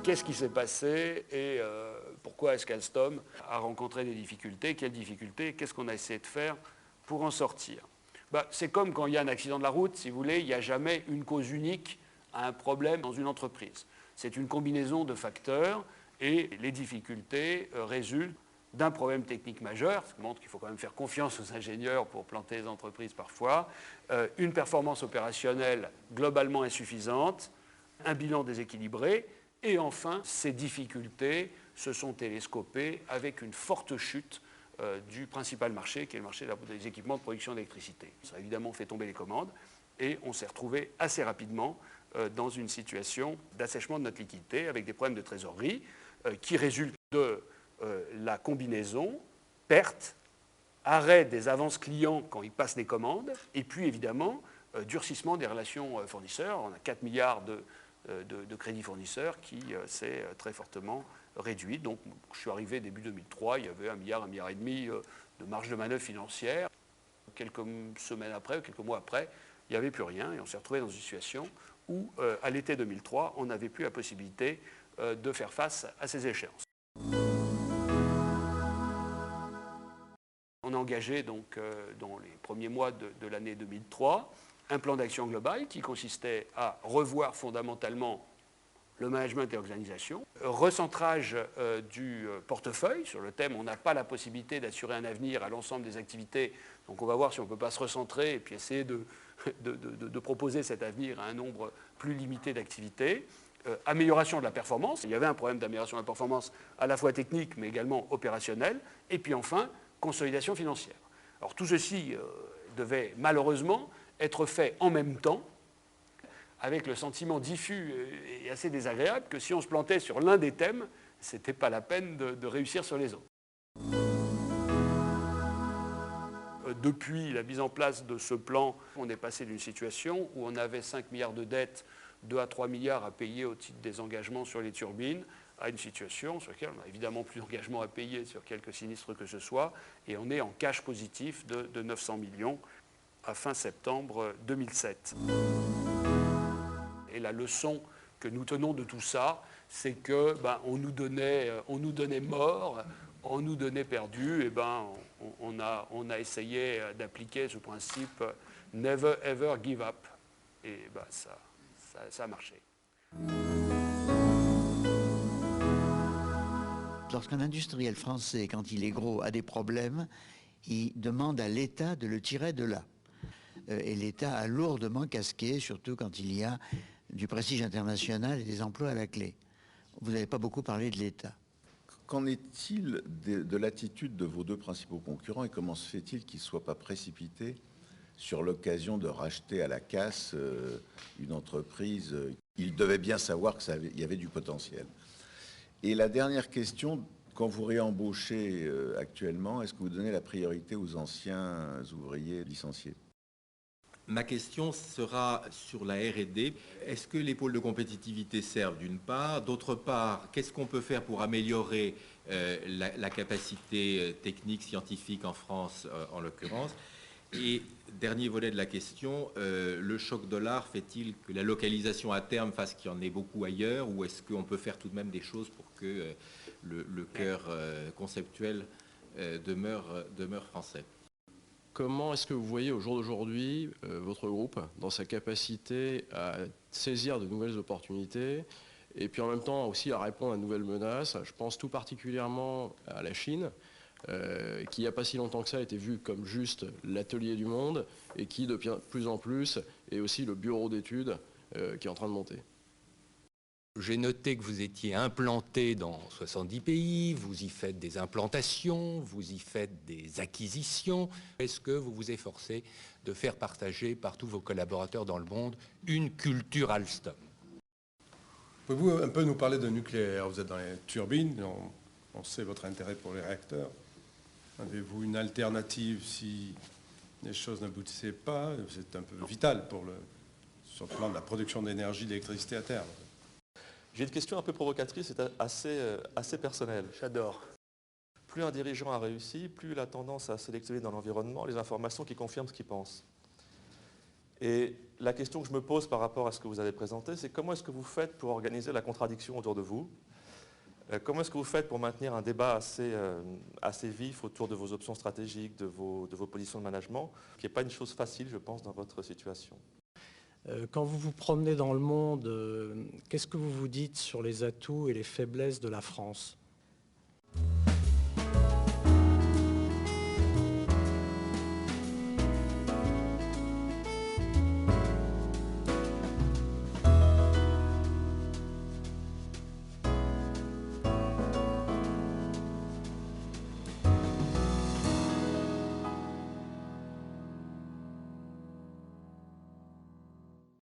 qu'est-ce qui s'est passé et pourquoi est-ce qu'Alstom a rencontré des difficultés, quelles difficultés, qu'est-ce qu'on a essayé de faire pour en sortir. C'est comme quand il y a un accident de la route, si vous voulez, il n'y a jamais une cause unique à un problème dans une entreprise. C'est une combinaison de facteurs et les difficultés résultent d'un problème technique majeur, ce qui montre qu'il faut quand même faire confiance aux ingénieurs pour planter les entreprises parfois, une performance opérationnelle globalement insuffisante, un bilan déséquilibré, et enfin, ces difficultés se sont télescopées avec une forte chute du principal marché, qui est le marché des équipements de production d'électricité. Ça a évidemment fait tomber les commandes, et on s'est retrouvé assez rapidement dans une situation d'assèchement de notre liquidité, avec des problèmes de trésorerie qui résultent de la combinaison perte, arrêt des avances clients quand ils passent des commandes, et puis évidemment durcissement des relations fournisseurs. On a 4 milliards de crédits fournisseurs qui s'est très fortement réduit. Donc je suis arrivé début 2003, il y avait 1 milliard, 1,5 milliard de marge de manœuvre financière. Quelques semaines après, quelques mois après, il n'y avait plus rien et on s'est retrouvé dans une situation où à l'été 2003, on n'avait plus la possibilité de faire face à ces échéances. On a engagé donc dans les premiers mois de l'année 2003 un plan d'action global qui consistait à revoir fondamentalement le management et l'organisation, recentrage du portefeuille sur le thème on n'a pas la possibilité d'assurer un avenir à l'ensemble des activités, donc on va voir si on ne peut pas se recentrer et puis essayer de proposer cet avenir à un nombre plus limité d'activités. Amélioration de la performance, il y avait un problème d'amélioration de la performance à la fois technique mais également opérationnelle, et puis enfin consolidation financière. Alors tout ceci devait malheureusement être fait en même temps, avec le sentiment diffus et assez désagréable que si on se plantait sur l'un des thèmes, ce n'était pas la peine de réussir sur les autres. Depuis la mise en place de ce plan, on est passé d'une situation où on avait 5 milliards de dettes, 2 à 3 milliards à payer au titre des engagements sur les turbines, à une situation sur laquelle on n'a évidemment plus d'engagements à payer sur quelque sinistre que ce soit, et on est en cash positif de 900 millions à fin septembre 2007. Et la leçon que nous tenons de tout ça, c'est que on nous donnait mort, on nous donnait perdu, et on a essayé d'appliquer ce principe never ever give up, et ça a marché. Lorsqu'un industriel français, quand il est gros, a des problèmes, il demande à l'État de le tirer de là. Et l'État a lourdement casqué, surtout quand il y a du prestige international et des emplois à la clé. Vous n'avez pas beaucoup parlé de l'État. Qu'en est-il de l'attitude de vos deux principaux concurrents et comment se fait-il qu'ils ne soient pas précipités sur l'occasion de racheter à la casse une entreprise? Ils devaient bien savoir qu'il y avait du potentiel. Et la dernière question, quand vous réembauchez actuellement, est-ce que vous donnez la priorité aux anciens ouvriers licenciés? Ma question sera sur la R&D. Est-ce que les pôles de compétitivité servent d'une part? D'autre part, qu'est-ce qu'on peut faire pour améliorer la capacité technique, scientifique en France, en l'occurrence? Et dernier volet de la question, le choc dollar fait-il que la localisation à terme fasse qu'il y en ait beaucoup ailleurs, ou est-ce qu'on peut faire tout de même des choses pour que le cœur conceptuel demeure français? Comment est-ce que vous voyez au jour d'aujourd'hui votre groupe dans sa capacité à saisir de nouvelles opportunités et puis en même temps aussi à répondre à de nouvelles menaces? Je pense tout particulièrement à la Chine, qui il n'y a pas si longtemps que ça a été vu comme juste l'atelier du monde et qui de plus en plus est aussi le bureau d'études qui est en train de monter. J'ai noté que vous étiez implanté dans 70 pays, vous y faites des implantations, vous y faites des acquisitions. Est-ce que vous vous efforcez de faire partager par tous vos collaborateurs dans le monde une culture Alstom? Pouvez-vous un peu nous parler de nucléaire? Vous êtes dans les turbines, on sait votre intérêt pour les réacteurs. Avez-vous une alternative si les choses n'aboutissaient pas? C'est un peu vital sur le plan de la production d'énergie, d'électricité à terme. J'ai une question un peu provocatrice et assez personnelle. J'adore. Plus un dirigeant a réussi, plus il a tendance à sélectionner dans l'environnement les informations qui confirment ce qu'il pense. Et la question que je me pose par rapport à ce que vous avez présenté, c'est comment est-ce que vous faites pour organiser la contradiction autour de vous? Comment est-ce que vous faites pour maintenir un débat assez vif autour de vos options stratégiques, de vos positions de management, qui n'est pas une chose facile, je pense, dans votre situation? Quand vous vous promenez dans le monde, qu'est-ce que vous vous dites sur les atouts et les faiblesses de la France?